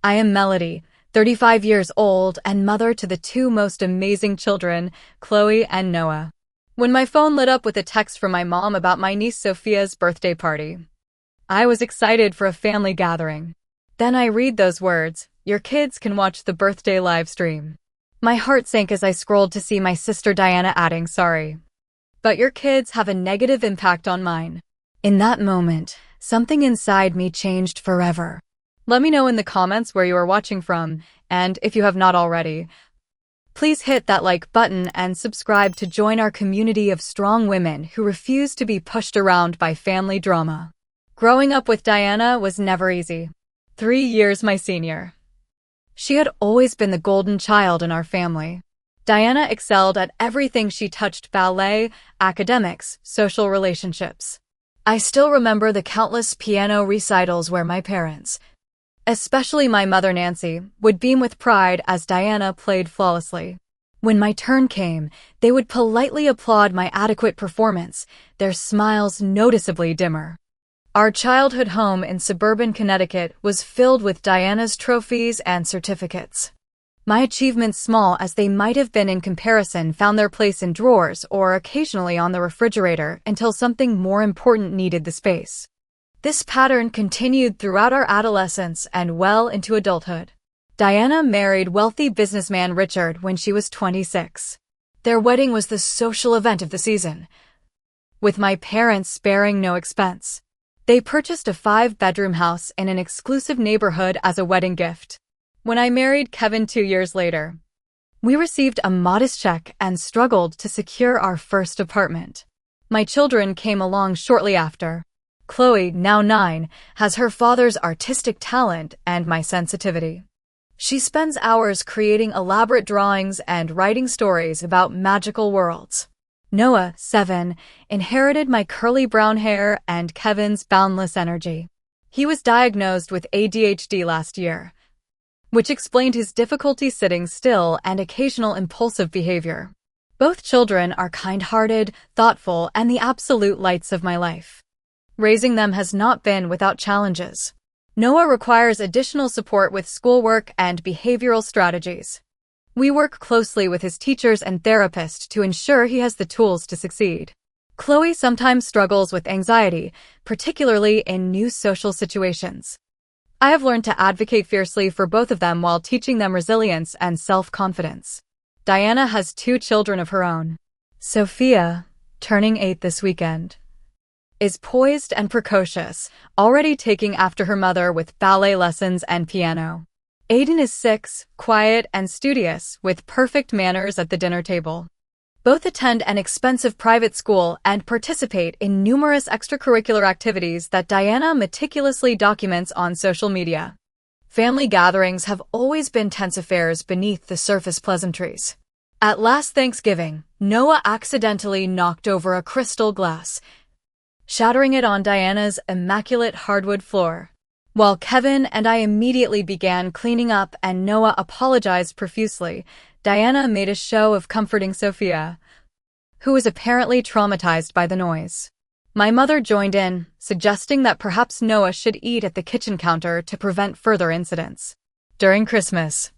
I am Melody, 35 years old and mother to the two most amazing children, Chloe and Noah. When my phone lit up with a text from my mom about my niece Sophia's birthday party, I was excited for a family gathering. Then I read those words, "Your kids can watch the birthday live stream." My heart sank as I scrolled to see my sister Diana adding, "Sorry, but your kids have a negative impact on mine." In that moment, something inside me changed forever. Let me know in the comments where you are watching from, and if you have not already, please hit that like button and subscribe to join our community of strong women who refuse to be pushed around by family drama. Growing up with Diana was never easy. 3 years my senior. She had always been the golden child in our family. Diana excelled at everything she touched: ballet, academics, social relationships. I still remember the countless piano recitals where my parents, especially my mother Nancy, would beam with pride as Diana played flawlessly. When my turn came, they would politely applaud my adequate performance, their smiles noticeably dimmer. Our childhood home in suburban Connecticut was filled with Diana's trophies and certificates. My achievements, small as they might have been in comparison, found their place in drawers or occasionally on the refrigerator until something more important needed the space. This pattern continued throughout our adolescence and well into adulthood. Diana married wealthy businessman Richard when she was 26. Their wedding was the social event of the season, with my parents sparing no expense. They purchased a 5-bedroom house in an exclusive neighborhood as a wedding gift. When I married Kevin 2 years later, we received a modest check and struggled to secure our first apartment. My children came along shortly after. Chloe, now 9, has her father's artistic talent and my sensitivity. She spends hours creating elaborate drawings and writing stories about magical worlds. Noah, 7, inherited my curly brown hair and Kevin's boundless energy. He was diagnosed with ADHD last year, which explained his difficulty sitting still and occasional impulsive behavior. Both children are kind-hearted, thoughtful, and the absolute lights of my life. Raising them has not been without challenges. Noah requires additional support with schoolwork and behavioral strategies. We work closely with his teachers and therapist to ensure he has the tools to succeed. Chloe sometimes struggles with anxiety, particularly in new social situations. I have learned to advocate fiercely for both of them while teaching them resilience and self-confidence. Diana has 2 children of her own. Sophia, turning 8 this weekend, is poised and precocious, already taking after her mother with ballet lessons and piano. Aiden is 6, quiet and studious, with perfect manners at the dinner table. Both attend an expensive private school and participate in numerous extracurricular activities that Diana meticulously documents on social media. Family gatherings have always been tense affairs beneath the surface pleasantries. At last Thanksgiving, Noah accidentally knocked over a crystal glass, shattering it on Diana's immaculate hardwood floor. While Kevin and I immediately began cleaning up and Noah apologized profusely, Diana made a show of comforting Sophia, who was apparently traumatized by the noise. My mother joined in, suggesting that perhaps Noah should eat at the kitchen counter to prevent further incidents. During Christmas,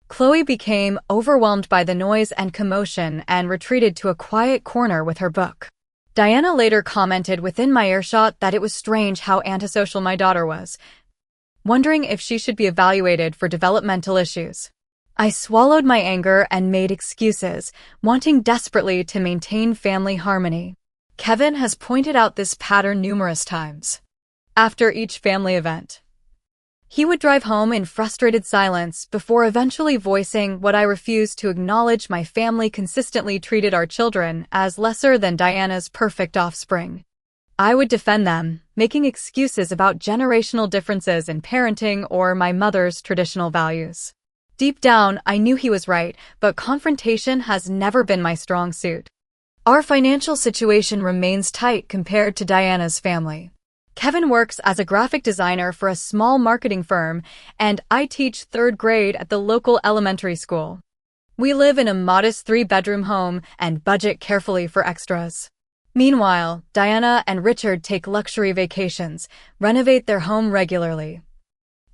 Chloe became overwhelmed by the noise and commotion and retreated to a quiet corner with her book. Diana later commented within my earshot that it was strange how antisocial my daughter was, wondering if she should be evaluated for developmental issues. I swallowed my anger and made excuses, wanting desperately to maintain family harmony. Kevin has pointed out this pattern numerous times. After each family event, he would drive home in frustrated silence before eventually voicing what I refused to acknowledge: my family consistently treated our children as lesser than Diana's perfect offspring. I would defend them, making excuses about generational differences in parenting or my mother's traditional values. Deep down, I knew he was right, but confrontation has never been my strong suit. Our financial situation remains tight compared to Diana's family. Kevin works as a graphic designer for a small marketing firm, and I teach 3rd grade at the local elementary school. We live in a modest 3-bedroom home and budget carefully for extras. Meanwhile, Diana and Richard take luxury vacations, renovate their home regularly,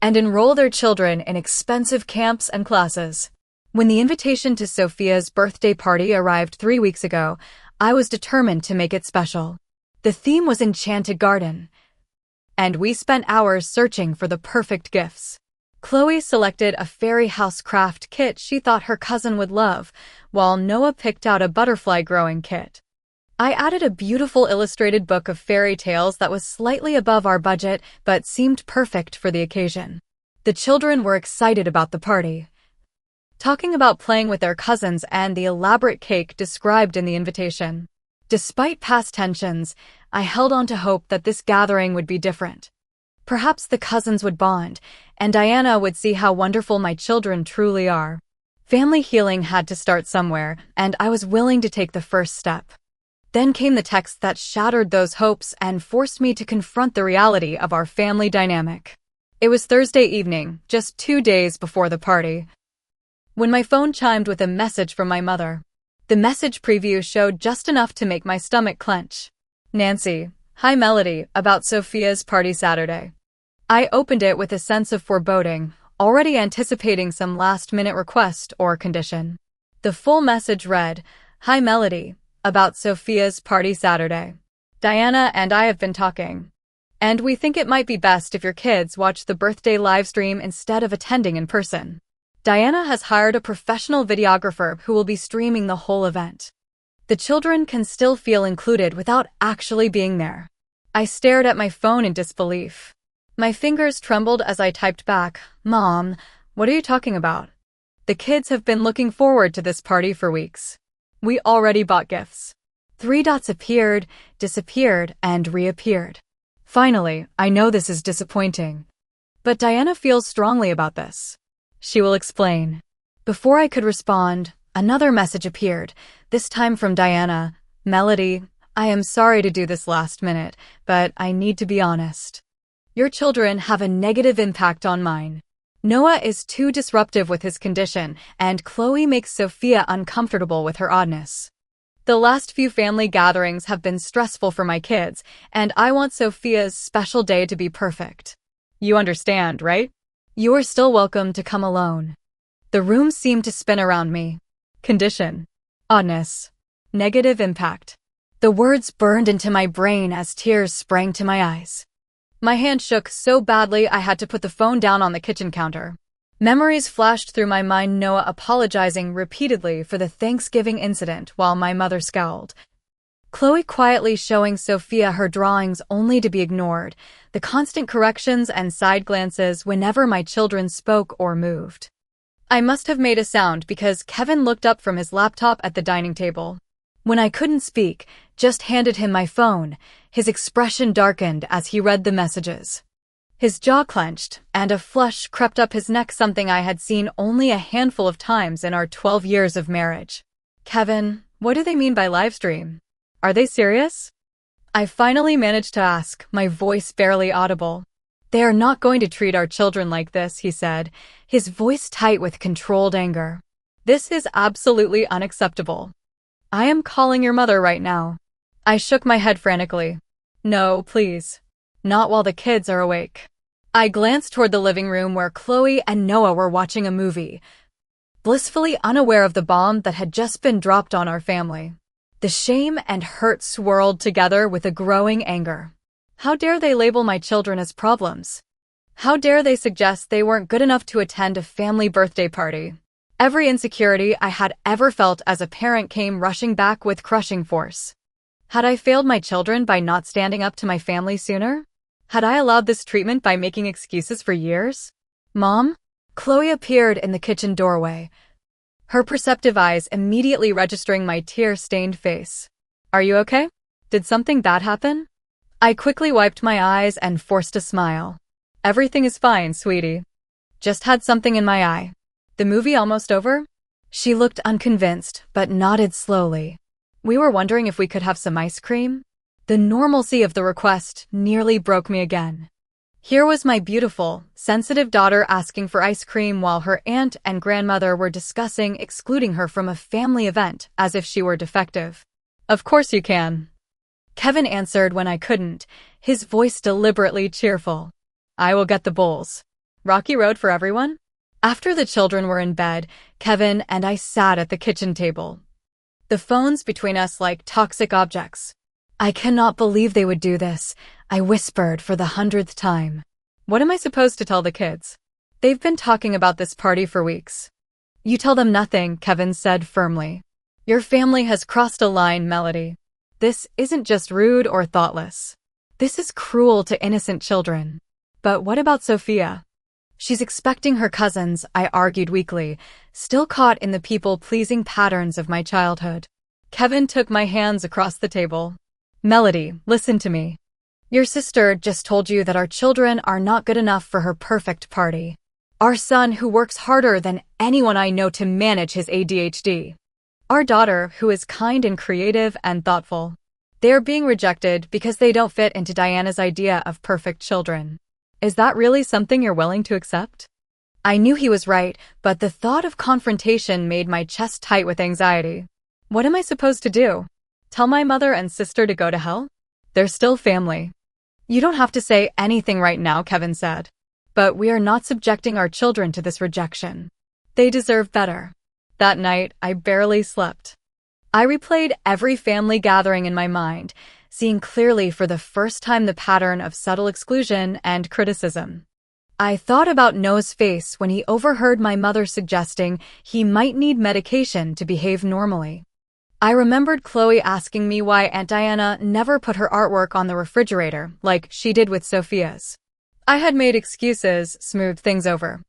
and enroll their children in expensive camps and classes. When the invitation to Sophia's birthday party arrived 3 weeks ago, I was determined to make it special. The theme was Enchanted Garden, and we spent hours searching for the perfect gifts. Chloe selected a fairy house craft kit she thought her cousin would love, while Noah picked out a butterfly growing kit. I added a beautiful illustrated book of fairy tales that was slightly above our budget but seemed perfect for the occasion. The children were excited about the party, talking about playing with their cousins and the elaborate cake described in the invitation. Despite past tensions, I held on to hope that this gathering would be different. Perhaps the cousins would bond, and Diana would see how wonderful my children truly are. Family healing had to start somewhere, and I was willing to take the first step. Then came the text that shattered those hopes and forced me to confront the reality of our family dynamic. It was Thursday evening, just 2 days before the party, when my phone chimed with a message from my mother. The message preview showed just enough to make my stomach clench. Nancy, hi Melody, about Sophia's party Saturday. I opened it with a sense of foreboding, already anticipating some last-minute request or condition. The full message read, "Hi Melody, about Sophia's party Saturday. Diana and I have been talking, and we think it might be best if your kids watch the birthday livestream instead of attending in person. Diana has hired a professional videographer who will be streaming the whole event. The children can still feel included without actually being there." I stared at my phone in disbelief. My fingers trembled as I typed back, "Mom, what are you talking about? The kids have been looking forward to this party for weeks. We already bought gifts." 3 dots appeared, disappeared, and reappeared. Finally, I know this is disappointing, but Diana feels strongly about this. She will explain. Before I could respond, another message appeared, this time from Diana. "Melody, I am sorry to do this last minute, but I need to be honest. Your children have a negative impact on mine. Noah is too disruptive with his condition, and Chloe makes Sophia uncomfortable with her oddness. The last few family gatherings have been stressful for my kids, and I want Sophia's special day to be perfect. You understand, right? You are still welcome to come alone." The room seemed to spin around me. Condition. Oddness. Negative impact. The words burned into my brain as tears sprang to my eyes. My hand shook so badly I had to put the phone down on the kitchen counter. Memories flashed through my mind, Noah apologizing repeatedly for the Thanksgiving incident while my mother scowled. Chloe quietly showing Sophia her drawings only to be ignored, the constant corrections and side glances whenever my children spoke or moved. I must have made a sound because Kevin looked up from his laptop at the dining table. When I couldn't speak, just handed him my phone, his expression darkened as he read the messages. His jaw clenched, and a flush crept up his neck, something I had seen only a handful of times in our 12 years of marriage. "Kevin, what do they mean by livestream? Are they serious?" I finally managed to ask, my voice barely audible. "They are not going to treat our children like this," he said, his voice tight with controlled anger. "This is absolutely unacceptable. I am calling your mother right now." I shook my head frantically. "No, please. Not while the kids are awake." I glanced toward the living room where Chloe and Noah were watching a movie, blissfully unaware of the bomb that had just been dropped on our family. The shame and hurt swirled together with a growing anger. How dare they label my children as problems? How dare they suggest they weren't good enough to attend a family birthday party? Every insecurity I had ever felt as a parent came rushing back with crushing force. Had I failed my children by not standing up to my family sooner? Had I allowed this treatment by making excuses for years? "Mom?" Chloe appeared in the kitchen doorway, her perceptive eyes immediately registering my tear-stained face. "Are you okay? Did something bad happen?" I quickly wiped my eyes and forced a smile. "Everything is fine, sweetie. Just had something in my eye." "The movie almost over?" She looked unconvinced, but nodded slowly. "We were wondering if we could have some ice cream." The normalcy of the request nearly broke me again. Here was my beautiful, sensitive daughter asking for ice cream while her aunt and grandmother were discussing excluding her from a family event as if she were defective. "Of course you can," Kevin answered when I couldn't, his voice deliberately cheerful. "I will get the bowls." Rocky road for everyone? After the children were in bed, Kevin and I sat at the kitchen table. The phones between us like toxic objects. I cannot believe they would do this, I whispered for the 100th time. What am I supposed to tell the kids? They've been talking about this party for weeks. You tell them nothing, Kevin said firmly. Your family has crossed a line, Melody. This isn't just rude or thoughtless. This is cruel to innocent children. But what about Sophia? She's expecting her cousins, I argued weakly, still caught in the people-pleasing patterns of my childhood. Kevin took my hands across the table. Melody, listen to me. Your sister just told you that our children are not good enough for her perfect party. Our son, who works harder than anyone I know to manage his ADHD. Our daughter, who is kind and creative and thoughtful. They are being rejected because they don't fit into Diana's idea of perfect children. Is that really something you're willing to accept? I knew he was right, but the thought of confrontation made my chest tight with anxiety. What am I supposed to do? Tell my mother and sister to go to hell? They're still family. You don't have to say anything right now, Kevin said. But we are not subjecting our children to this rejection. They deserve better. That night, I barely slept. I replayed every family gathering in my mind, seeing clearly for the first time the pattern of subtle exclusion and criticism. I thought about Noah's face when he overheard my mother suggesting he might need medication to behave normally. I remembered Chloe asking me why Aunt Diana never put her artwork on the refrigerator like she did with Sophia's. I had made excuses, smoothed things over.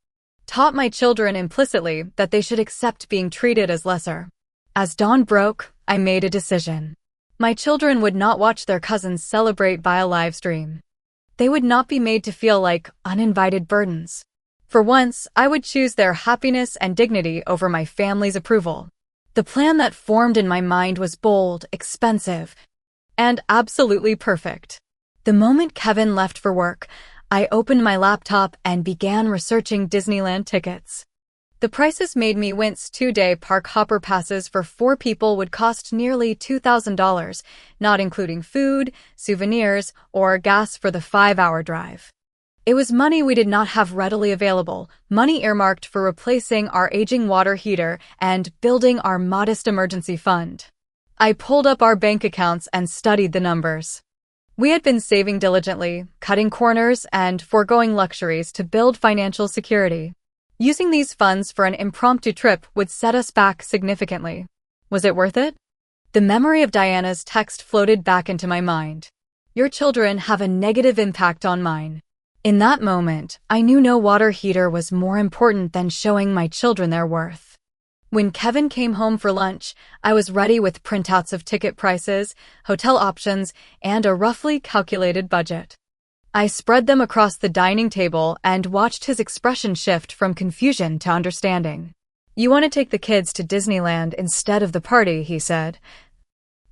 Taught my children implicitly that they should accept being treated as lesser. As dawn broke, I made a decision. My children would not watch their cousins celebrate via live stream. They would not be made to feel like uninvited burdens. For once, I would choose their happiness and dignity over my family's approval. The plan that formed in my mind was bold, expensive, and absolutely perfect. The moment Kevin left for work, I opened my laptop and began researching Disneyland tickets. The prices made me wince. 2-day park hopper passes for 4 people would cost nearly $2,000, not including food, souvenirs, or gas for the 5-hour drive. It was money we did not have readily available, money earmarked for replacing our aging water heater and building our modest emergency fund. I pulled up our bank accounts and studied the numbers. We had been saving diligently, cutting corners and foregoing luxuries to build financial security. Using these funds for an impromptu trip would set us back significantly. Was it worth it? The memory of Diana's text floated back into my mind. Your children have a negative impact on mine. In that moment, I knew no water heater was more important than showing my children their worth. When Kevin came home for lunch, I was ready with printouts of ticket prices, hotel options, and a roughly calculated budget. I spread them across the dining table and watched his expression shift from confusion to understanding. You want to take the kids to Disneyland instead of the party, he said.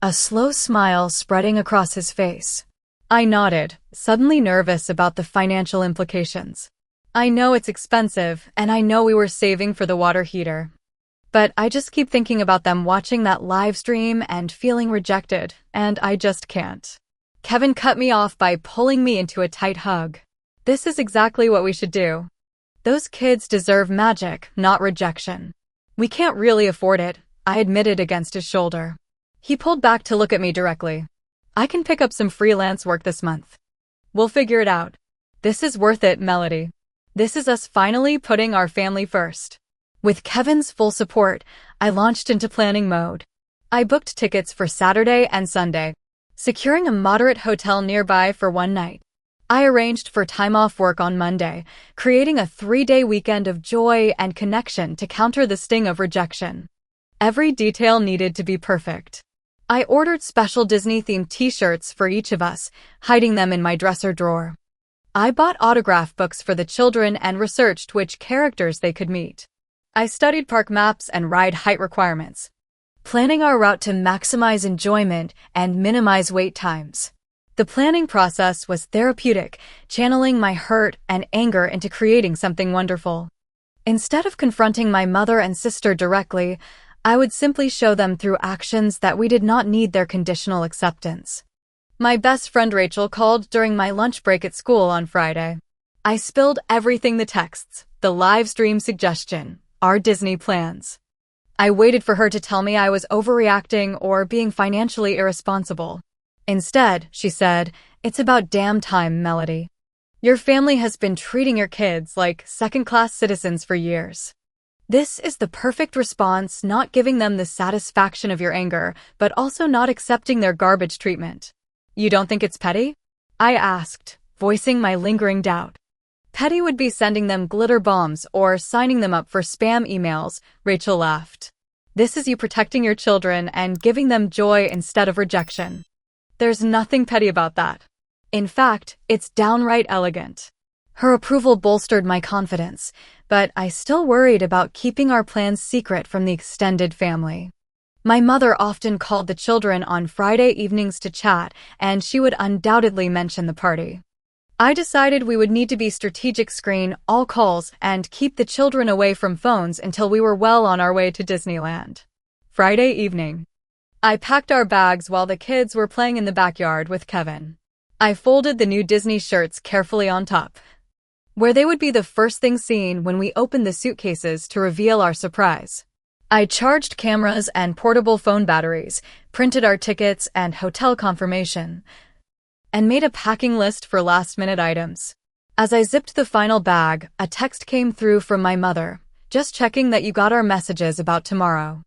A slow smile spreading across his face. I nodded, suddenly nervous about the financial implications. I know it's expensive, and I know we were saving for the water heater. But I just keep thinking about them watching that live stream and feeling rejected, and I just can't. Kevin cut me off by pulling me into a tight hug. This is exactly what we should do. Those kids deserve magic, not rejection. We can't really afford it, I admitted against his shoulder. He pulled back to look at me directly. I can pick up some freelance work this month. We'll figure it out. This is worth it, Melody. This is us finally putting our family first. With Kevin's full support, I launched into planning mode. I booked tickets for Saturday and Sunday, securing a moderate hotel nearby for one night. I arranged for time off work on Monday, creating a 3-day weekend of joy and connection to counter the sting of rejection. Every detail needed to be perfect. I ordered special Disney-themed t-shirts for each of us, hiding them in my dresser drawer. I bought autograph books for the children and researched which characters they could meet. I studied park maps and ride height requirements, planning our route to maximize enjoyment and minimize wait times. The planning process was therapeutic, channeling my hurt and anger into creating something wonderful. Instead of confronting my mother and sister directly, I would simply show them through actions that we did not need their conditional acceptance. My best friend Rachel called during my lunch break at school on Friday. I spilled everything: the texts, the live stream suggestion, our Disney plans. I waited for her to tell me I was overreacting or being financially irresponsible. Instead, she said, "It's about damn time, Melody. Your family has been treating your kids like second-class citizens for years. This is the perfect response, not giving them the satisfaction of your anger, but also not accepting their garbage treatment." "You don't think it's petty?" I asked, voicing my lingering doubt. "Petty would be sending them glitter bombs or signing them up for spam emails," Rachel laughed. "This is you protecting your children and giving them joy instead of rejection. There's nothing petty about that. In fact, it's downright elegant." Her approval bolstered my confidence, but I still worried about keeping our plans secret from the extended family. My mother often called the children on Friday evenings to chat, and she would undoubtedly mention the party. I decided we would need to be strategic: screen all calls and keep the children away from phones until we were well on our way to Disneyland. Friday evening. I packed our bags while the kids were playing in the backyard with Kevin. I folded the new Disney shirts carefully on top, where they would be the first thing seen when we opened the suitcases to reveal our surprise. I charged cameras and portable phone batteries, printed our tickets and hotel confirmation, and made a packing list for last-minute items. As I zipped the final bag, a text came through from my mother, "Just checking that you got our messages about tomorrow.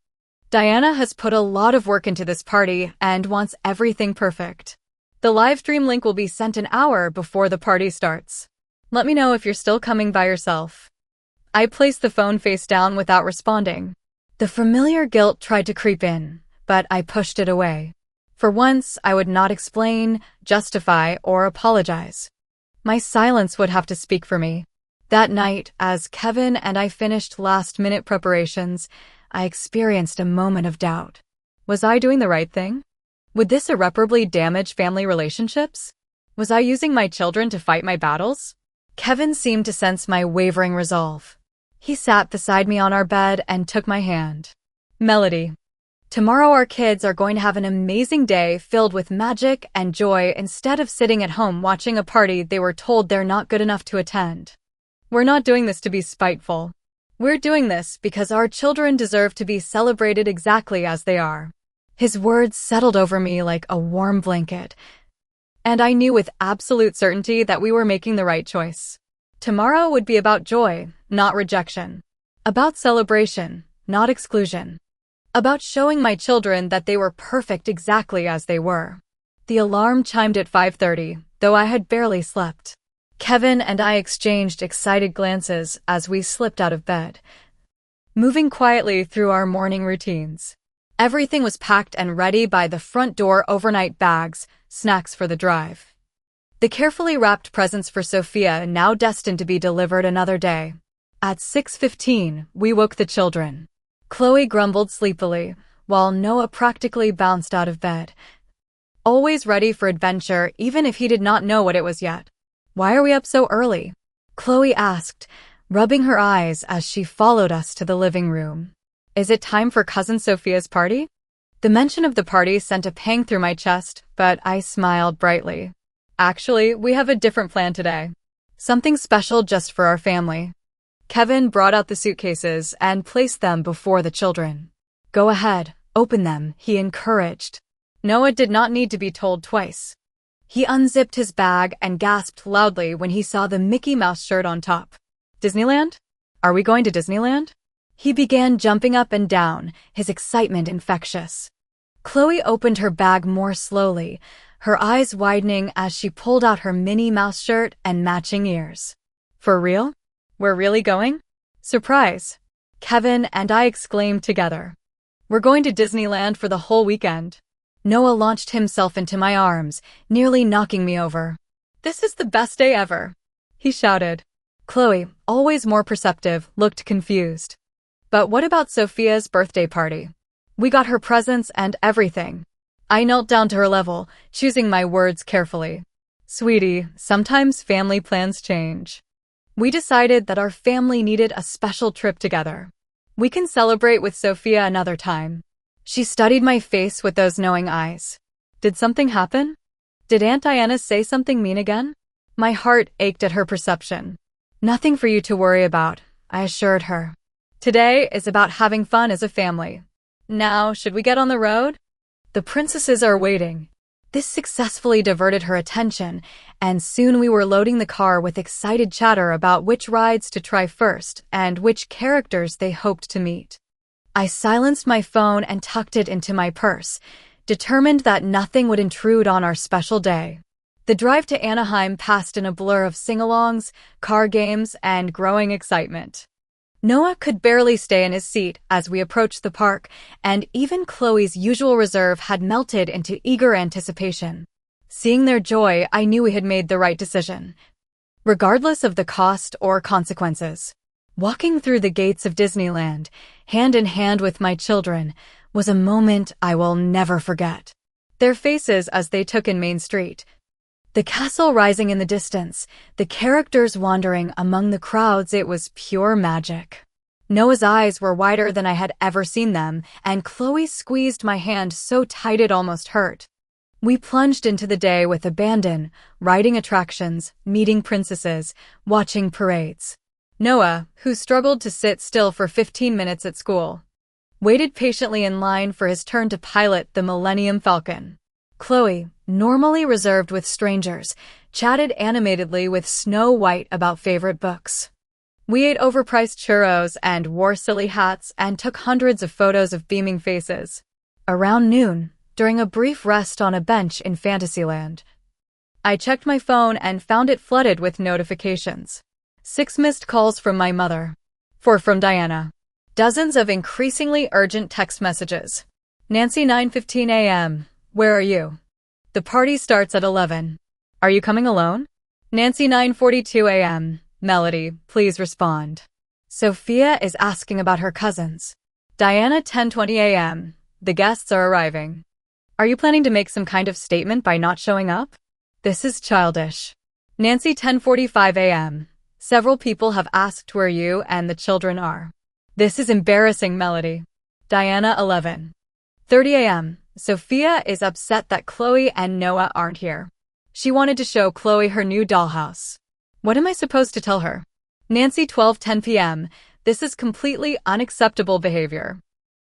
Diana has put a lot of work into this party and wants everything perfect. The live stream link will be sent an hour before the party starts. Let me know if you're still coming by yourself." I placed the phone face down without responding. The familiar guilt tried to creep in, but I pushed it away. For once, I would not explain, justify, or apologize. My silence would have to speak for me. That night, as Kevin and I finished last-minute preparations, I experienced a moment of doubt. Was I doing the right thing? Would this irreparably damage family relationships? Was I using my children to fight my battles? Kevin seemed to sense my wavering resolve. He sat beside me on our bed and took my hand. "Melody, tomorrow our kids are going to have an amazing day filled with magic and joy instead of sitting at home watching a party they were told they're not good enough to attend. We're not doing this to be spiteful. We're doing this because our children deserve to be celebrated exactly as they are." His words settled over me like a warm blanket, and I knew with absolute certainty that we were making the right choice. Tomorrow would be about joy, not rejection. About celebration, not exclusion. About showing my children that they were perfect exactly as they were. The alarm chimed at 5:30, though I had barely slept. Kevin and I exchanged excited glances as we slipped out of bed, moving quietly through our morning routines. Everything was packed and ready by the front door: overnight bags, snacks for the drive, the carefully wrapped presents for Sophia, now destined to be delivered another day. At 6:15, we woke the children. Chloe grumbled sleepily, while Noah practically bounced out of bed, always ready for adventure even if he did not know what it was yet. "Why are we up so early?" Chloe asked, rubbing her eyes as she followed us to the living room. "Is it time for Cousin Sophia's party?" The mention of the party sent a pang through my chest, but I smiled brightly. "Actually, we have a different plan today. Something special just for our family." Kevin brought out the suitcases and placed them before the children. "Go ahead, open them," he encouraged. Noah did not need to be told twice. He unzipped his bag and gasped loudly when he saw the Mickey Mouse shirt on top. "Disneyland? Are we going to Disneyland?" He began jumping up and down, his excitement infectious. Chloe opened her bag more slowly, her eyes widening as she pulled out her Minnie Mouse shirt and matching ears. "For real? We're really going?" "Surprise!" Kevin and I exclaimed together. "We're going to Disneyland for the whole weekend." Noah launched himself into my arms, nearly knocking me over. "This is the best day ever," he shouted. Chloe, always more perceptive, looked confused. "But what about Sophia's birthday party? We got her presents and everything." I knelt down to her level, choosing my words carefully. "Sweetie, sometimes family plans change. We decided that our family needed a special trip together. We can celebrate with Sophia another time." She studied my face with those knowing eyes. "Did something happen? Did Aunt Diana say something mean again?" My heart ached at her perception. Nothing for you to worry about, I assured her. Today is about having fun as a family. Now, should we get on the road? The princesses are waiting. This successfully diverted her attention, and soon we were loading the car with excited chatter about which rides to try first and which characters they hoped to meet. I silenced my phone and tucked it into my purse, determined that nothing would intrude on our special day. The drive to Anaheim passed in a blur of sing-alongs, car games, and growing excitement. Noah could barely stay in his seat as we approached the park, and even Chloe's usual reserve had melted into eager anticipation. Seeing their joy, I knew we had made the right decision, regardless of the cost or consequences. Walking through the gates of Disneyland, hand in hand with my children, was a moment I will never forget. Their faces as they took in Main Street, the castle rising in the distance, the characters wandering among the crowds, it was pure magic. Noah's eyes were wider than I had ever seen them, and Chloe squeezed my hand so tight it almost hurt. We plunged into the day with abandon, riding attractions, meeting princesses, watching parades. Noah, who struggled to sit still for 15 minutes at school, waited patiently in line for his turn to pilot the Millennium Falcon. Chloe, normally reserved with strangers, chatted animatedly with Snow White about favorite books. We ate overpriced churros and wore silly hats and took hundreds of photos of beaming faces. Around noon, during a brief rest on a bench in Fantasyland, I checked my phone and found it flooded with notifications. 6 missed calls from my mother. 4 from Diana. Dozens of increasingly urgent text messages. Nancy, 9:15 a.m. Where are you? The party starts at 11. Are you coming alone? Nancy, 9:42 a.m. Melody, please respond. Sophia is asking about her cousins. Diana, 10:20 a.m. The guests are arriving. Are you planning to make some kind of statement by not showing up? This is childish. Nancy, 10:45 a.m. Several people have asked where you and the children are. This is embarrassing, Melody. Diana, 11:30 a.m. Sophia is upset that Chloe and Noah aren't here. She wanted to show Chloe her new dollhouse. What am I supposed to tell her? Nancy, 12:10 p.m. This is completely unacceptable behavior.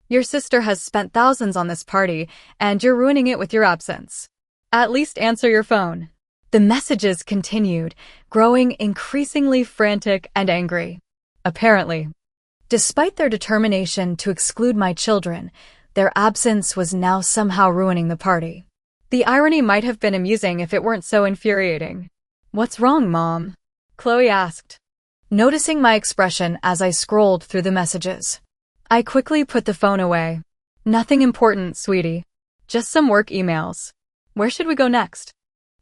Your sister has spent thousands on this party, and you're ruining it with your absence. At least answer your phone. The messages continued, growing increasingly frantic and angry. Apparently, despite their determination to exclude my children, their absence was now somehow ruining the party. The irony might have been amusing if it weren't so infuriating. What's wrong, Mom? Chloe asked, noticing my expression as I scrolled through the messages. I quickly put the phone away. Nothing important, sweetie. Just some work emails. Where should we go next?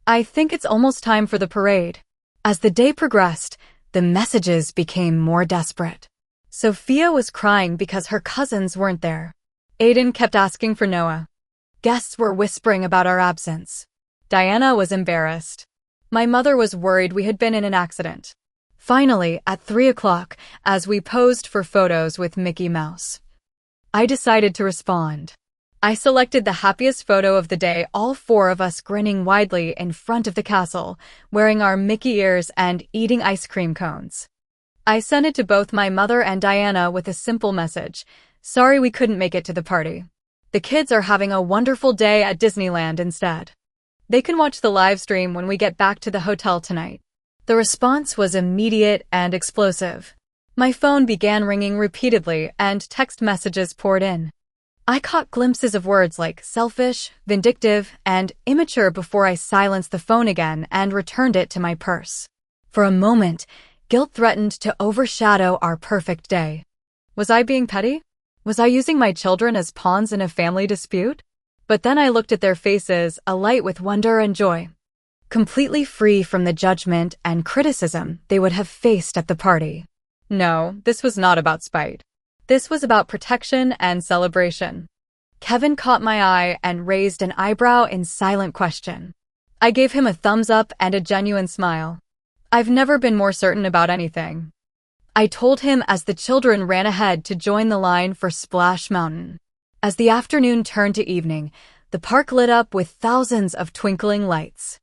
I think it's almost time for the parade. As the day progressed, the messages became more desperate. Sophia was crying because her cousins weren't there. Aiden kept asking for Noah. Guests were whispering about our absence. Diana was embarrassed. My mother was worried we had been in an accident. Finally, at 3 o'clock, as we posed for photos with Mickey Mouse, I decided to respond. I selected the happiest photo of the day, all 4 of us grinning widely in front of the castle, wearing our Mickey ears and eating ice cream cones. I sent it to both my mother and Diana with a simple message. Sorry we couldn't make it to the party. The kids are having a wonderful day at Disneyland instead. They can watch the live stream when we get back to the hotel tonight. The response was immediate and explosive. My phone began ringing repeatedly and text messages poured in. I caught glimpses of words like selfish, vindictive, and immature before I silenced the phone again and returned it to my purse. For a moment, guilt threatened to overshadow our perfect day. Was I being petty? Was I using my children as pawns in a family dispute? But then I looked at their faces, alight with wonder and joy, completely free from the judgment and criticism they would have faced at the party. No, this was not about spite. This was about protection and celebration. Kevin caught my eye and raised an eyebrow in silent question. I gave him a thumbs up and a genuine smile. I've never been more certain about anything, I told him as the children ran ahead to join the line for Splash Mountain. As the afternoon turned to evening, the park lit up with thousands of twinkling lights.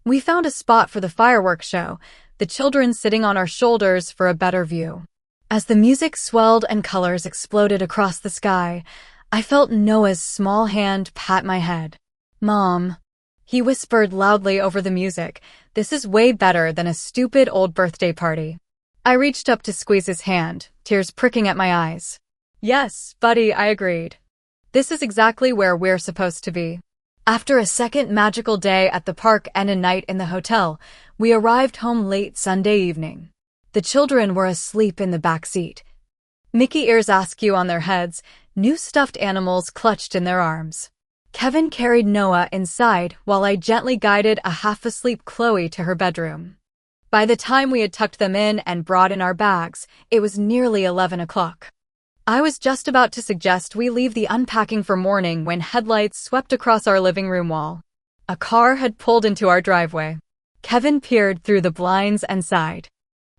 We found a spot for the fireworks show, the children sitting on our shoulders for a better view. As the music swelled and colors exploded across the sky, I felt Noah's small hand pat my head. "Mom," he whispered loudly over the music, "this is way better than a stupid old birthday party." I reached up to squeeze his hand, tears pricking at my eyes. "Yes, buddy," I agreed. "This is exactly where we're supposed to be." After a second magical day at the park and a night in the hotel, we arrived home late Sunday evening. The children were asleep in the back seat. Mickey ears askew on their heads, new stuffed animals clutched in their arms. Kevin carried Noah inside while I gently guided a half-asleep Chloe to her bedroom. By the time we had tucked them in and brought in our bags, it was nearly 11 o'clock. I was just about to suggest we leave the unpacking for morning when headlights swept across our living room wall. A car had pulled into our driveway. Kevin peered through the blinds and sighed.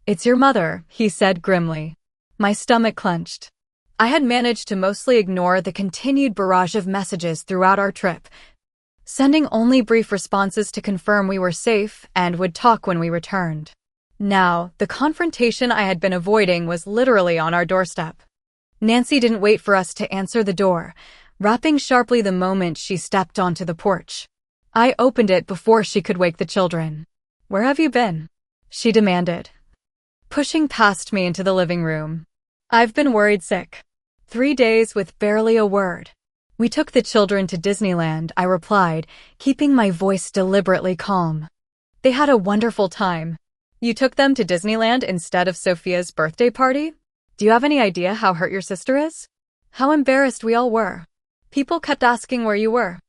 "It's your mother," he said grimly. My stomach clenched. I had managed to mostly ignore the continued barrage of messages throughout our trip, sending only brief responses to confirm we were safe and would talk when we returned. Now, the confrontation I had been avoiding was literally on our doorstep. Nancy didn't wait for us to answer the door, rapping sharply the moment she stepped onto the porch. I opened it before she could wake the children. "Where have you been?" she demanded, pushing past me into the living room. "I've been worried sick. 3 days with barely a word." "We took the children to Disneyland," I replied, keeping my voice deliberately calm. "They had a wonderful time." "You took them to Disneyland instead of Sophia's birthday party? Do you have any idea how hurt your sister is?" How embarrassed we all were. People kept asking where you were.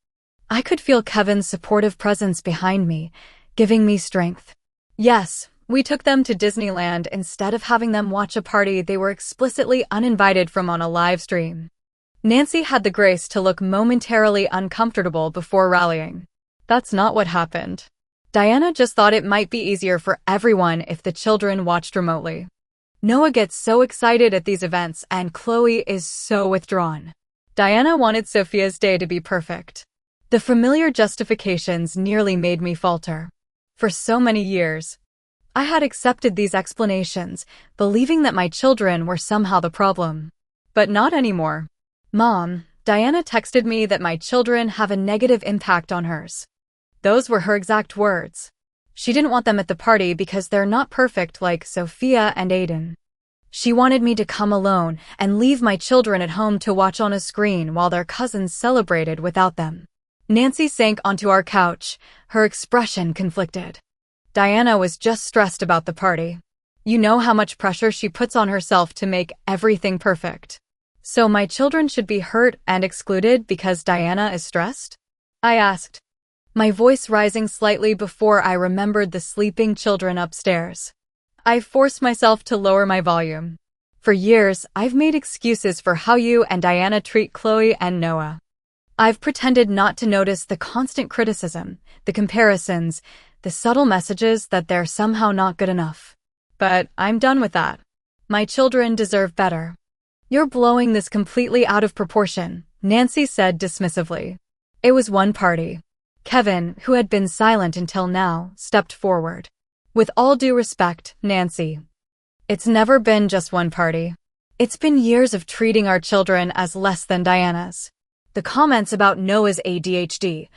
I could feel Kevin's supportive presence behind me, giving me strength. "Yes, we took them to Disneyland instead of having them watch a party they were explicitly uninvited from on a live stream." Nancy had the grace to look momentarily uncomfortable before rallying. "That's not what happened. Diana just thought it might be easier for everyone if the children watched remotely. Noah gets so excited at these events and Chloe is so withdrawn. Diana wanted Sophia's day to be perfect." The familiar justifications nearly made me falter. For so many years, I had accepted these explanations, believing that my children were somehow the problem. But not anymore. "Mom, Diana texted me that my children have a negative impact on hers." Those were her exact words. She didn't want them at the party because they're not perfect like Sophia and Aiden. She wanted me to come alone and leave my children at home to watch on a screen while their cousins celebrated without them. Nancy sank onto our couch, her expression conflicted. "Diana was just stressed about the party. You know how much pressure she puts on herself to make everything perfect. So my children should be hurt and excluded because Diana is stressed?" I asked, my voice rising slightly before I remembered the sleeping children upstairs. I forced myself to lower my volume. "For years, I've made excuses for how you and Diana treat Chloe and Noah. I've pretended not to notice the constant criticism, the comparisons, the subtle messages that they're somehow not good enough. But I'm done with that. My children deserve better." "You're blowing this completely out of proportion," Nancy said dismissively. "It was one party." Kevin, who had been silent until now, stepped forward. "With all due respect, Nancy, it's never been just one party. It's been years of treating our children as less than Diana's. The comments about Noah's ADHD,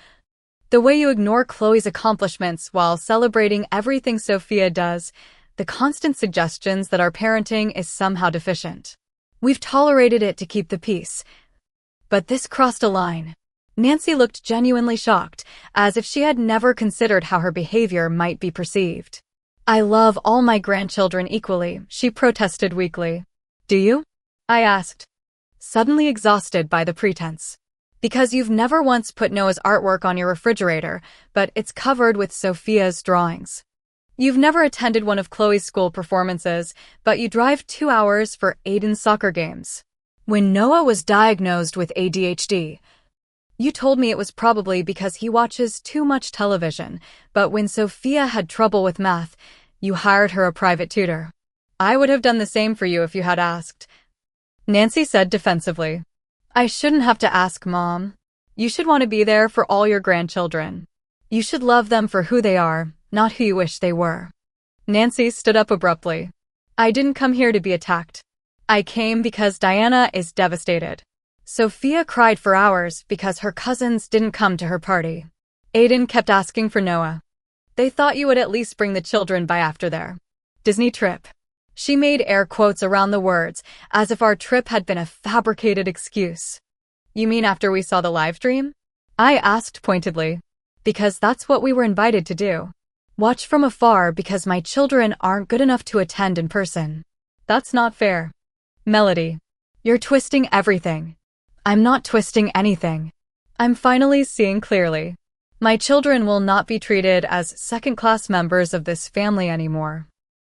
the way you ignore Chloe's accomplishments while celebrating everything Sophia does, the constant suggestions that our parenting is somehow deficient. We've tolerated it to keep the peace. But this crossed a line." Nancy looked genuinely shocked, as if she had never considered how her behavior might be perceived. "I love all my grandchildren equally," she protested weakly. "Do you?" I asked, suddenly exhausted by the pretense. "Because you've never once put Noah's artwork on your refrigerator, but it's covered with Sophia's drawings. You've never attended one of Chloe's school performances, but you drive 2 hours for Aiden's soccer games. When Noah was diagnosed with ADHD, you told me it was probably because he watches too much television, but when Sophia had trouble with math, you hired her a private tutor. I would have done the same for you if you had asked," Nancy said defensively. "I shouldn't have to ask, Mom. You should want to be there for all your grandchildren." You should love them for who they are, not who you wish they were. Nancy stood up abruptly. I didn't come here to be attacked. I came because Diana is devastated. Sophia cried for hours because her cousins didn't come to her party. Aiden kept asking for Noah. They thought you would at least bring the children by after their Disney trip. She made air quotes around the words, as if our trip had been a fabricated excuse. You mean after we saw the live stream? I asked pointedly. Because that's what we were invited to do. Watch from afar because my children aren't good enough to attend in person. That's not fair. Melody, you're twisting everything. I'm not twisting anything. I'm finally seeing clearly. My children will not be treated as second-class members of this family anymore.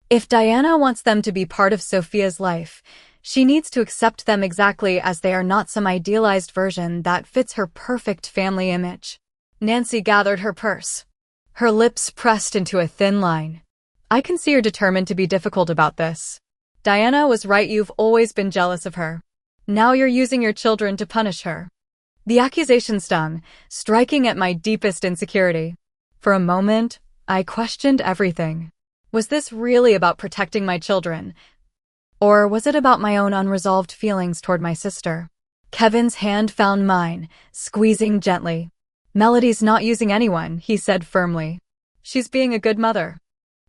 If Diana wants them to be part of Sophia's life, she needs to accept them exactly as they are, not some idealized version that fits her perfect family image. Nancy gathered her purse. Her lips pressed into a thin line. I can see you're determined to be difficult about this. Diana was right, you've always been jealous of her. Now you're using your children to punish her. The accusation stung, striking at my deepest insecurity. For a moment, I questioned everything. Was this really about protecting my children? Or was it about my own unresolved feelings toward my sister? Kevin's hand found mine, squeezing gently. Melody's not using anyone, he said firmly. She's being a good mother.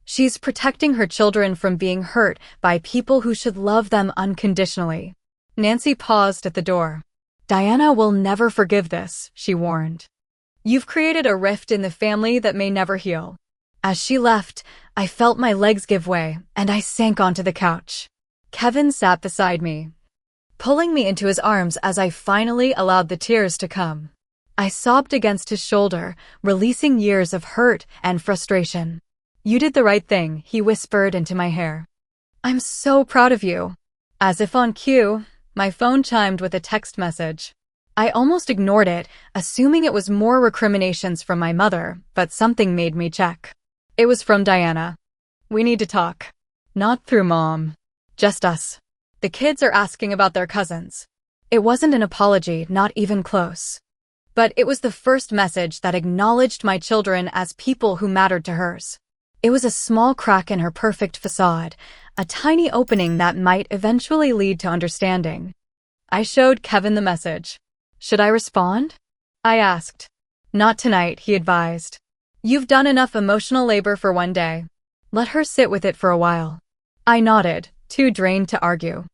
She's protecting her children from being hurt by people who should love them unconditionally. Nancy paused at the door. Diana will never forgive this, she warned. You've created a rift in the family that may never heal. As she left, I felt my legs give way, and I sank onto the couch. Kevin sat beside me, pulling me into his arms as I finally allowed the tears to come. I sobbed against his shoulder, releasing years of hurt and frustration. You did the right thing, he whispered into my hair. I'm so proud of you. As if on cue, my phone chimed with a text message. I almost ignored it, assuming it was more recriminations from my mother, but something made me check. It was from Diana. We need to talk. Not through Mom. Just us. The kids are asking about their cousins. It wasn't an apology, not even close. But it was the first message that acknowledged my children as people who mattered to hers. It was a small crack in her perfect facade, a tiny opening that might eventually lead to understanding. I showed Kevin the message. Should I respond? I asked. Not tonight, he advised. You've done enough emotional labor for one day. Let her sit with it for a while. I nodded, too drained to argue.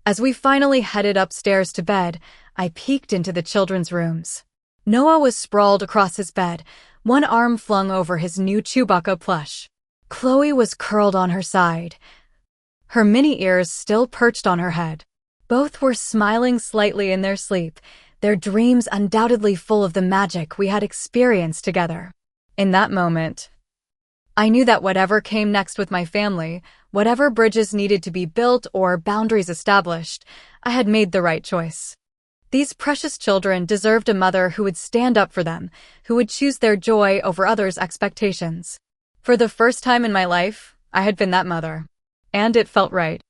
As we finally headed upstairs to bed, I peeked into the children's rooms. Noah was sprawled across his bed, one arm flung over his new Chewbacca plush. Chloe was curled on her side, her mini ears still perched on her head. Both were smiling slightly in their sleep, their dreams undoubtedly full of the magic we had experienced together. In that moment, I knew that whatever came next with my family, whatever bridges needed to be built or boundaries established, I had made the right choice. These precious children deserved a mother who would stand up for them, who would choose their joy over others' expectations. For the first time in my life, I had been that mother. And it felt right.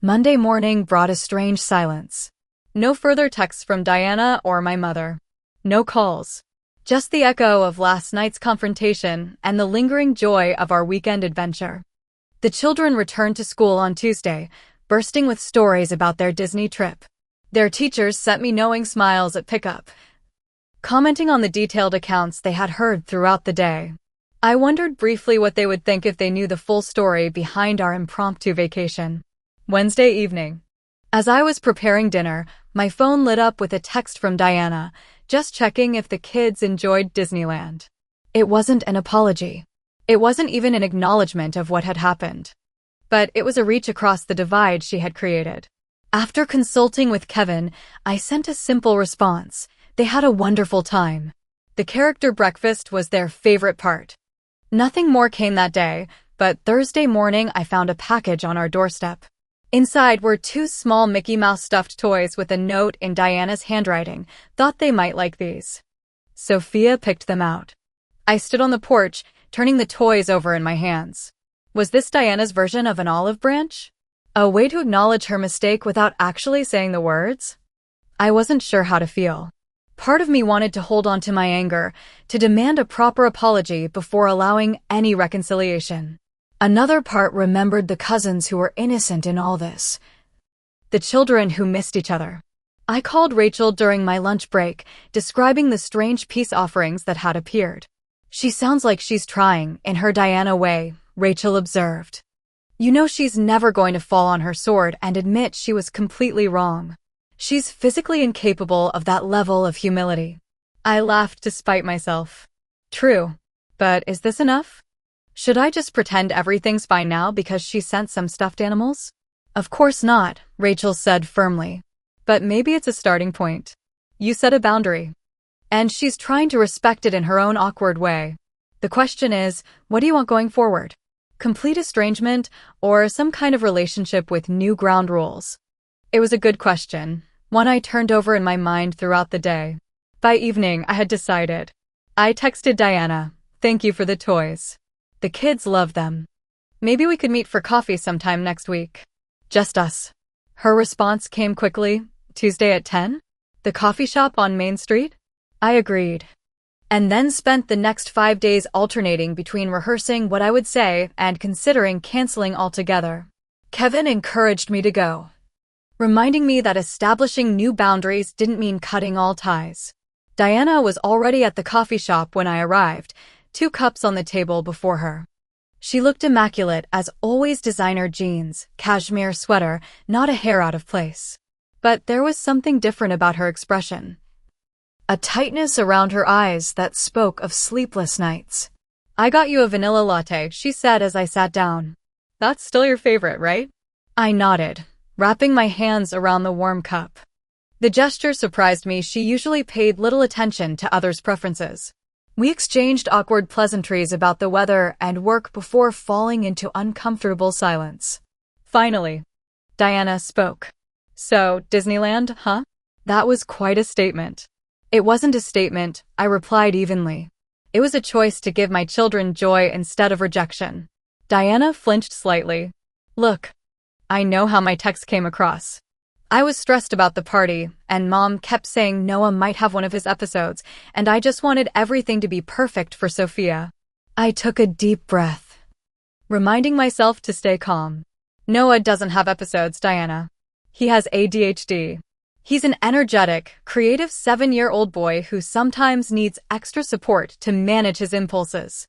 Monday morning brought a strange silence. No further texts from Diana or my mother. No calls. Just the echo of last night's confrontation and the lingering joy of our weekend adventure. The children returned to school on Tuesday, bursting with stories about their Disney trip. Their teachers sent me knowing smiles at pickup, commenting on the detailed accounts they had heard throughout the day. I wondered briefly what they would think if they knew the full story behind our impromptu vacation. Wednesday evening. As I was preparing dinner, my phone lit up with a text from Diana, just checking if the kids enjoyed Disneyland. It wasn't an apology. It wasn't even an acknowledgement of what had happened. But it was a reach across the divide she had created. After consulting with Kevin, I sent a simple response. They had a wonderful time. The character breakfast was their favorite part. Nothing more came that day, but Thursday morning I found a package on our doorstep. Inside were 2 small Mickey Mouse stuffed toys with a note in Diana's handwriting. Thought they might like these. Sophia picked them out. I stood on the porch, turning the toys over in my hands. Was this Diana's version of an olive branch? A way to acknowledge her mistake without actually saying the words? I wasn't sure how to feel. Part of me wanted to hold on to my anger, to demand a proper apology before allowing any reconciliation. Another part remembered the cousins who were innocent in all this. The children who missed each other. I called Rachel during my lunch break, describing the strange peace offerings that had appeared. She sounds like she's trying, in her Diana way, Rachel observed. You know she's never going to fall on her sword and admit she was completely wrong. She's physically incapable of that level of humility. I laughed to spite myself. True. But is this enough? Should I just pretend everything's fine now because she sent some stuffed animals? Of course not, Rachel said firmly. But maybe it's a starting point. You set a boundary. And she's trying to respect it in her own awkward way. The question is, what do you want going forward? Complete estrangement or some kind of relationship with new ground rules? It was a good question, one I turned over in my mind throughout the day. By evening, I had decided. I texted Diana, "Thank you for the toys. The kids love them. Maybe we could meet for coffee sometime next week. Just us." Her response came quickly, "Tuesday at 10? The coffee shop on Main Street?" I agreed. And then spent the next 5 days alternating between rehearsing what I would say and considering canceling altogether. Kevin encouraged me to go, reminding me that establishing new boundaries didn't mean cutting all ties. Diana was already at the coffee shop when I arrived, 2 cups on the table before her. She looked immaculate as always, designer jeans, cashmere sweater, not a hair out of place. But there was something different about her expression. A tightness around her eyes that spoke of sleepless nights. "I got you a vanilla latte," she said as I sat down. "That's still your favorite, right?" I nodded, wrapping my hands around the warm cup. The gesture surprised me. She usually paid little attention to others' preferences. We exchanged awkward pleasantries about the weather and work before falling into uncomfortable silence. Finally, Diana spoke. "So, Disneyland, huh?" That was quite a statement. It wasn't a statement, I replied evenly. It was a choice to give my children joy instead of rejection. Diana flinched slightly. "Look, I know how my text came across. I was stressed about the party, and Mom kept saying Noah might have one of his episodes, and I just wanted everything to be perfect for Sophia." I took a deep breath, reminding myself to stay calm. "Noah doesn't have episodes, Diana. He has ADHD. He's an energetic, creative 7-year-old boy who sometimes needs extra support to manage his impulses.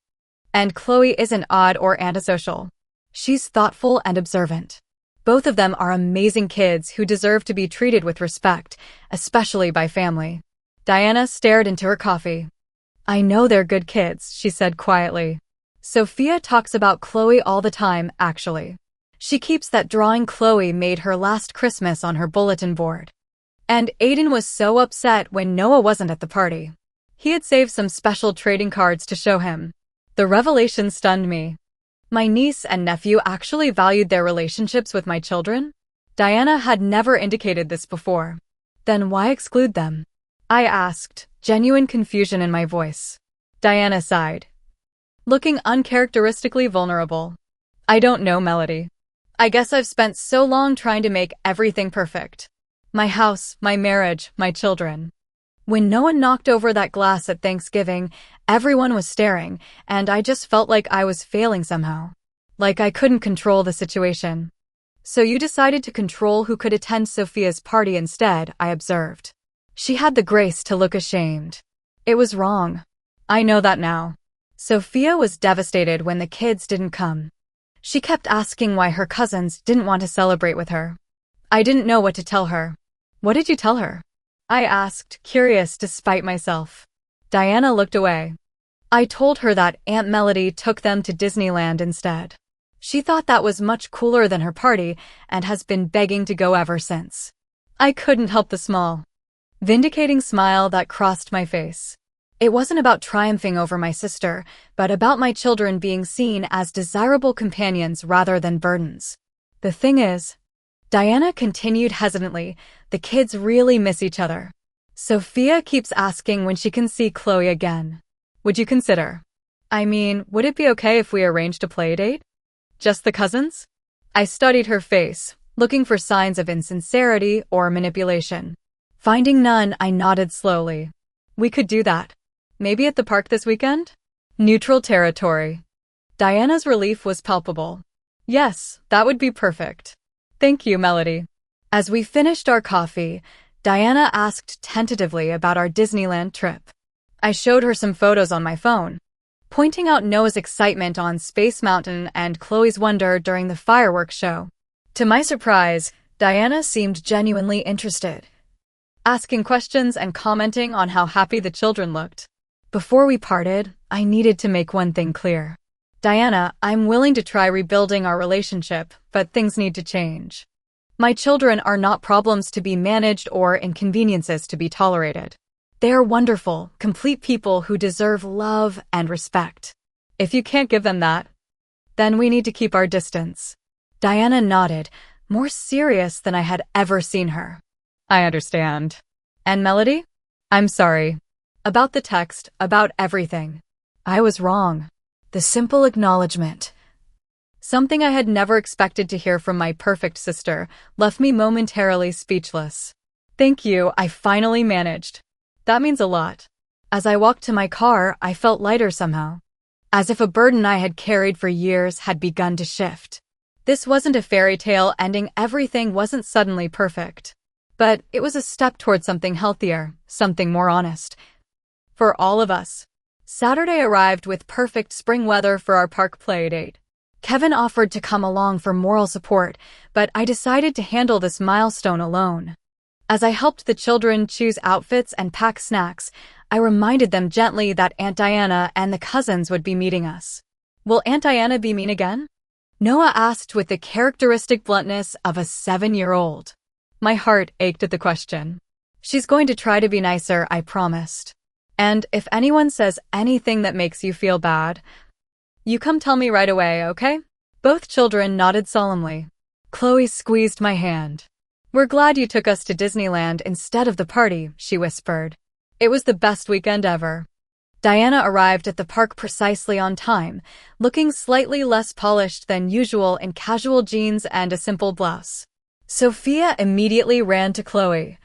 And Chloe isn't odd or antisocial. She's thoughtful and observant. Both of them are amazing kids who deserve to be treated with respect, especially by family." Diana stared into her coffee. "I know they're good kids," she said quietly. "Sophia talks about Chloe all the time, actually. She keeps that drawing Chloe made her last Christmas on her bulletin board. And Aiden was so upset when Noah wasn't at the party. He had saved some special trading cards to show him." The revelation stunned me. My niece and nephew actually valued their relationships with my children? Diana had never indicated this before. Then why exclude them? I asked, genuine confusion in my voice. Diana sighed, looking uncharacteristically vulnerable. "I don't know, Melody. I guess I've spent so long trying to make everything perfect. My house, my marriage, my children. When Noah knocked over that glass at Thanksgiving, everyone was staring, and I just felt like I was failing somehow. Like I couldn't control the situation." "So you decided to control who could attend Sophia's party instead," I observed. She had the grace to look ashamed. "It was wrong. I know that now." Sophia was devastated when the kids didn't come. She kept asking why her cousins didn't want to celebrate with her. I didn't know what to tell her. "What did you tell her?" I asked, curious to spite myself. Diana looked away. "I told her that Aunt Melody took them to Disneyland instead. She thought that was much cooler than her party and has been begging to go ever since." I couldn't help the small, vindicating smile that crossed my face. It wasn't about triumphing over my sister, but about my children being seen as desirable companions rather than burdens. "The thing is," Diana continued hesitantly, "the kids really miss each other. Sophia keeps asking when she can see Chloe again. Would you consider? I mean, would it be okay if we arranged a play date? Just the cousins?" I studied her face, looking for signs of insincerity or manipulation. Finding none, I nodded slowly. We could do that. Maybe at the park this weekend? Neutral territory. Diana's relief was palpable. Yes, that would be perfect. Thank you, Melody. As we finished our coffee, Diana asked tentatively about our Disneyland trip. I showed her some photos on my phone, pointing out Noah's excitement on Space Mountain and Chloe's wonder during the fireworks show. To my surprise, Diana seemed genuinely interested, asking questions and commenting on how happy the children looked. Before we parted, I needed to make one thing clear. Diana, I'm willing to try rebuilding our relationship, but things need to change. My children are not problems to be managed or inconveniences to be tolerated. They are wonderful, complete people who deserve love and respect. If you can't give them that, then we need to keep our distance. Diana nodded, more serious than I had ever seen her. I understand. And Melody? I'm sorry. About the text, about everything. I was wrong. The simple acknowledgement, something I had never expected to hear from my perfect sister, left me momentarily speechless. Thank you, I finally managed. That means a lot. As I walked to my car, I felt lighter somehow, as if a burden I had carried for years had begun to shift. This wasn't a fairy tale ending, everything wasn't suddenly perfect. But it was a step toward something healthier, something more honest. For all of us. Saturday arrived with perfect spring weather for our park play date. Kevin offered to come along for moral support, but I decided to handle this milestone alone. As I helped the children choose outfits and pack snacks, I reminded them gently that Aunt Diana and the cousins would be meeting us. Will Aunt Diana be mean again? Noah asked with the characteristic bluntness of a 7-year-old. My heart ached at the question. She's going to try to be nicer, I promised. And if anyone says anything that makes you feel bad, you come tell me right away, okay? Both children nodded solemnly. Chloe squeezed my hand. We're glad you took us to Disneyland instead of the party, she whispered. It was the best weekend ever. Diana arrived at the park precisely on time, looking slightly less polished than usual in casual jeans and a simple blouse. Sophia immediately ran to Chloe,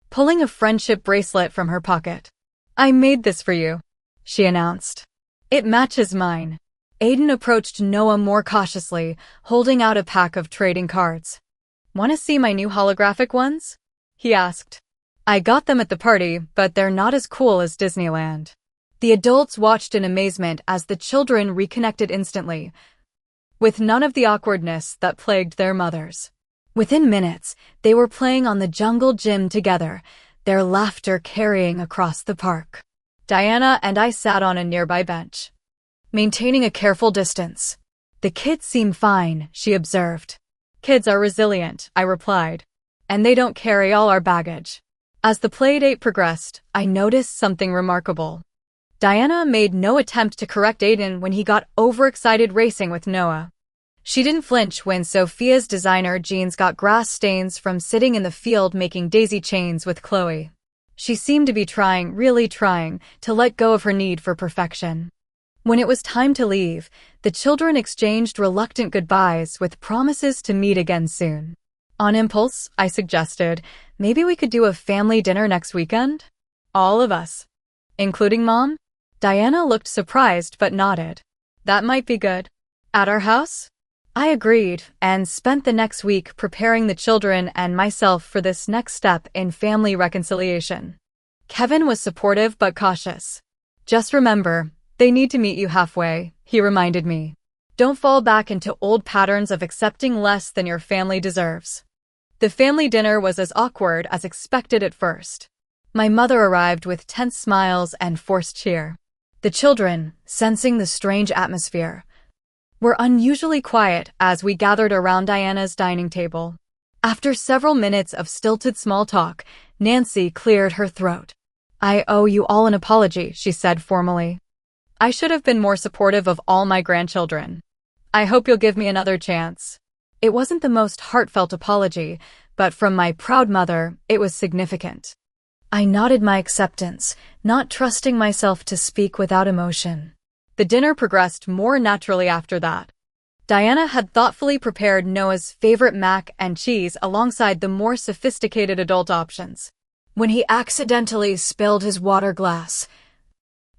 pulling a friendship bracelet from her pocket. I made this for you, she announced. It matches mine. Aiden approached Noah more cautiously, holding out a pack of trading cards. Want to see my new holographic ones? He asked. I got them at the party, but they're not as cool as Disneyland. The adults watched in amazement as the children reconnected instantly, with none of the awkwardness that plagued their mothers. Within minutes, they were playing on the jungle gym together, their laughter carrying across the park. Diana and I sat on a nearby bench, maintaining a careful distance. The kids seem fine, she observed. Kids are resilient, I replied, and they don't carry all our baggage. As the playdate progressed, I noticed something remarkable. Diana made no attempt to correct Aiden when he got overexcited racing with Noah. She didn't flinch when Sophia's designer jeans got grass stains from sitting in the field making daisy chains with Chloe. She seemed to be trying, really trying, to let go of her need for perfection. When it was time to leave, the children exchanged reluctant goodbyes with promises to meet again soon. On impulse, I suggested, maybe we could do a family dinner next weekend? All of us. Including Mom? Diana looked surprised but nodded. That might be good. At our house? I agreed, and spent the next week preparing the children and myself for this next step in family reconciliation. Kevin was supportive but cautious. Just remember, they need to meet you halfway, he reminded me. Don't fall back into old patterns of accepting less than your family deserves. The family dinner was as awkward as expected at first. My mother arrived with tense smiles and forced cheer. The children, sensing the strange atmosphere, were unusually quiet as we gathered around Diana's dining table. After several minutes of stilted small talk, Nancy cleared her throat. I owe you all an apology, she said formally. I should have been more supportive of all my grandchildren. I hope you'll give me another chance. It wasn't the most heartfelt apology, but from my proud mother, it was significant. I nodded my acceptance, not trusting myself to speak without emotion. The dinner progressed more naturally after that. Diana had thoughtfully prepared Noah's favorite mac and cheese alongside the more sophisticated adult options. when he accidentally spilled his water glass.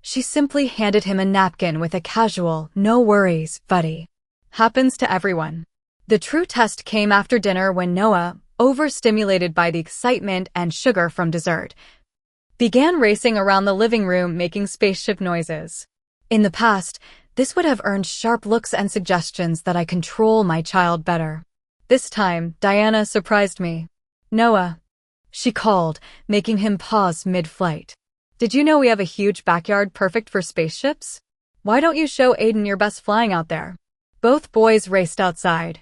She simply handed him a napkin with a casual, "No worries, buddy." Happens to everyone. The true test came after dinner when Noah, overstimulated by the excitement and sugar from dessert, began racing around the living room making spaceship noises. In the past, this would have earned sharp looks and suggestions that I control my child better. This time, Diana surprised me. "Noah," she called, making him pause mid-flight. "Did you know we have a huge backyard perfect for spaceships? Why don't you show Aiden your best flying out there?" Both boys raced outside,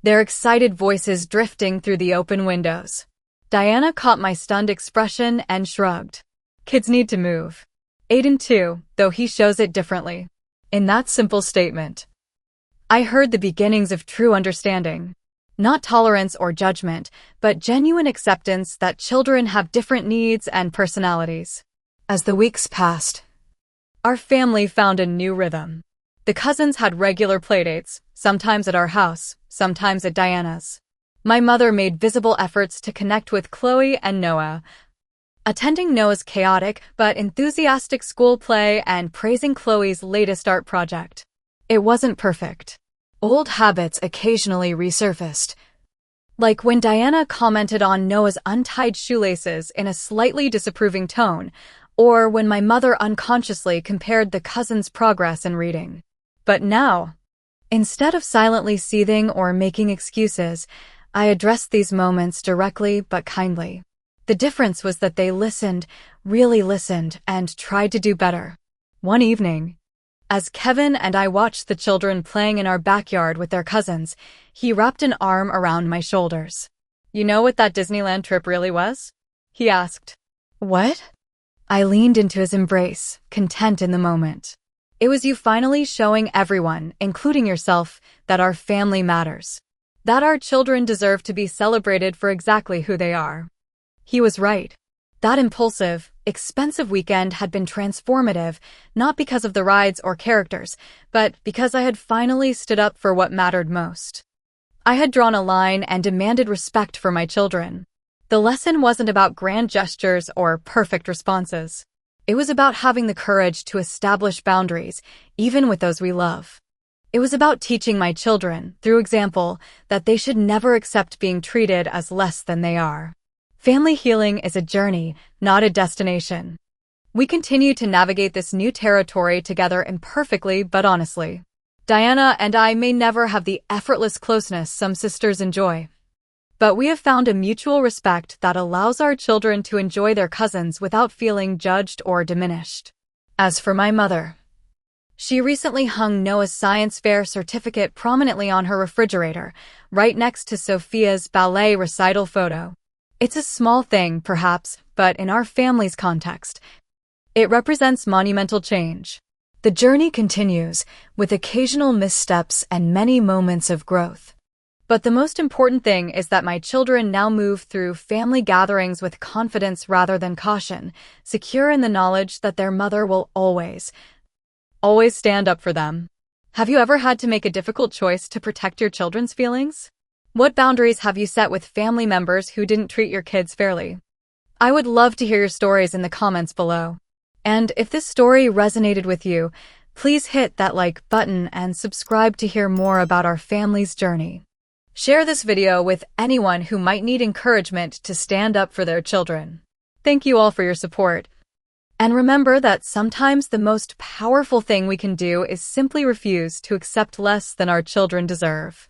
their excited voices drifting through the open windows. Diana caught my stunned expression and shrugged. Kids need to move. Aiden too, though he shows it differently. In that simple statement, I heard the beginnings of true understanding. Not tolerance or judgment, but genuine acceptance that children have different needs and personalities. As the weeks passed, our family found a new rhythm. The cousins had regular playdates, sometimes at our house, sometimes at Diana's. My mother made visible efforts to connect with Chloe and Noah, attending Noah's chaotic but enthusiastic school play and praising Chloe's latest art project. It wasn't perfect. Old habits occasionally resurfaced, like when Diana commented on Noah's untied shoelaces in a slightly disapproving tone, or when my mother unconsciously compared the cousins' progress in reading. But now, instead of silently seething or making excuses, I addressed these moments directly but kindly. The difference was that they listened, really listened, and tried to do better. One evening, as Kevin and I watched the children playing in our backyard with their cousins, he wrapped an arm around my shoulders. "You know what that Disneyland trip really was?" he asked. "What?" I leaned into his embrace, content in the moment. "It was you finally showing everyone, including yourself, that our family matters. That our children deserve to be celebrated for exactly who they are." He was right. That impulsive, expensive weekend had been transformative, not because of the rides or characters, but because I had finally stood up for what mattered most. I had drawn a line and demanded respect for my children. The lesson wasn't about grand gestures or perfect responses. It was about having the courage to establish boundaries, even with those we love. It was about teaching my children, through example, that they should never accept being treated as less than they are. Family healing is a journey, not a destination. We continue to navigate this new territory together imperfectly but honestly. Diana and I may never have the effortless closeness some sisters enjoy, but we have found a mutual respect that allows our children to enjoy their cousins without feeling judged or diminished. As for my mother, she recently hung Noah's science fair certificate prominently on her refrigerator, right next to Sophia's ballet recital photo. It's a small thing, perhaps, but in our family's context, it represents monumental change. The journey continues, with occasional missteps and many moments of growth. But the most important thing is that my children now move through family gatherings with confidence rather than caution, secure in the knowledge that their mother will always stand up for them. Have you ever had to make a difficult choice to protect your children's feelings? What boundaries have you set with family members who didn't treat your kids fairly? I would love to hear your stories in the comments below. And if this story resonated with you, please hit that like button and subscribe to hear more about our family's journey. Share this video with anyone who might need encouragement to stand up for their children. Thank you all for your support. And remember that sometimes the most powerful thing we can do is simply refuse to accept less than our children deserve.